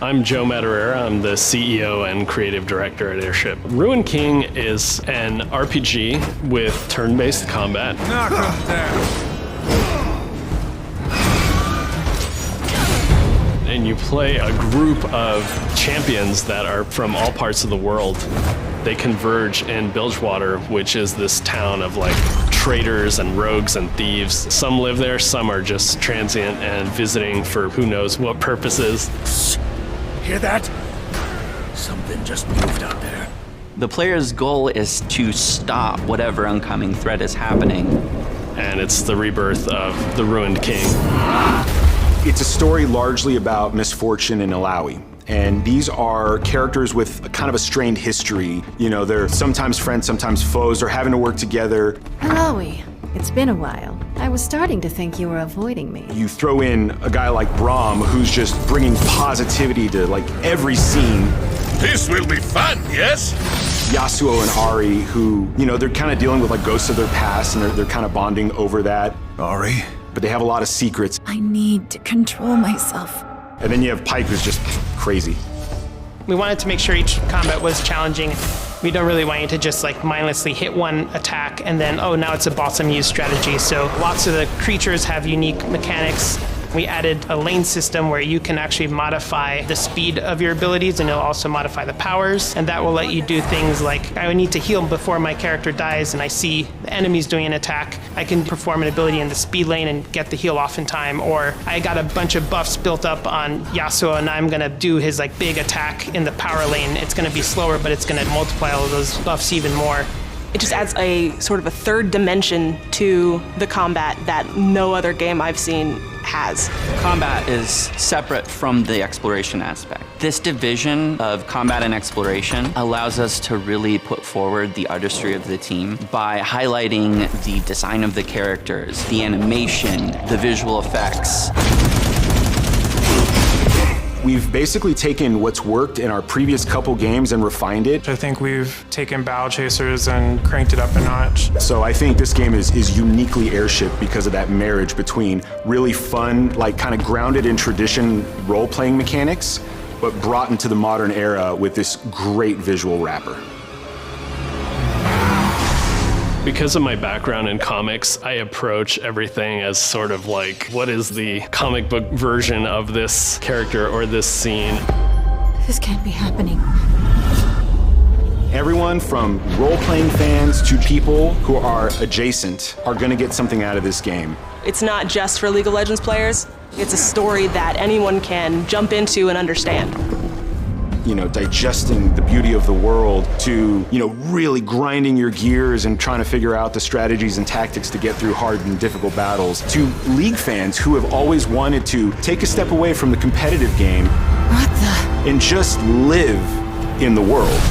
I'm Joe Madureira. I'm the CEO and creative director at Airship. Ruined King is an RPG with turn-based combat. Knock him down. And you play a group of champions that are from all parts of the world. They converge in Bilgewater, which is this town of like traitors and rogues and thieves. Some live there, some are just transient and visiting for who knows what purposes. Hear that? Something just moved out there. The player's goal is to stop whatever oncoming threat is happening. And it's the rebirth of the Ruined King. It's a story largely about misfortune in Malawi. And these are characters with a kind of a strained history. You know, they're sometimes friends, sometimes foes, or having to work together. Malawi, it's been a while. I was starting to think you were avoiding me. You throw in a guy like Brahm, who's just bringing positivity to like every scene. This will be fun, yes? Yasuo and Ari, who, you know, they're kind of dealing with like ghosts of their past, and they're kind of bonding over that. Ari? But they have a lot of secrets. I need to control myself. And then you have Pike, who's just crazy. We wanted to make sure each combat was challenging. We don't really want you to just like mindlessly hit one attack and then, oh, now it's a balsam use strategy. So lots of the creatures have unique mechanics. We added a lane system where you can actually modify the speed of your abilities, and it'll also modify the powers. And that will let you do things like, I need to heal before my character dies and I see the enemies doing an attack. I can perform an ability in the speed lane and get the heal off in time. Or I got a bunch of buffs built up on Yasuo and I'm gonna do his like big attack in the power lane. It's gonna be slower, but it's gonna multiply all of those buffs even more. It just adds a sort of a third dimension to the combat that no other game I've seen has. Combat is separate from the exploration aspect. This division of combat and exploration allows us to really put forward the artistry of the team by highlighting the design of the characters, the animation, the visual effects. We've basically taken what's worked in our previous couple games and refined it. I think we've taken Battle Chasers and cranked it up a notch. So I think this game is uniquely Airship because of that marriage between really fun, like kind of grounded in tradition role-playing mechanics, but brought into the modern era with this great visual wrapper. Because of my background in comics, I approach everything as sort of like, what is the comic book version of this character or this scene? This can't be happening. Everyone from role-playing fans to people who are adjacent are gonna get something out of this game. It's not just for League of Legends players. It's a story that anyone can jump into and understand. You know, digesting the beauty of the world to, you know, really grinding your gears and trying to figure out the strategies and tactics to get through hard and difficult battles, to League fans who have always wanted to take a step away from the competitive game What the? and just live in the world.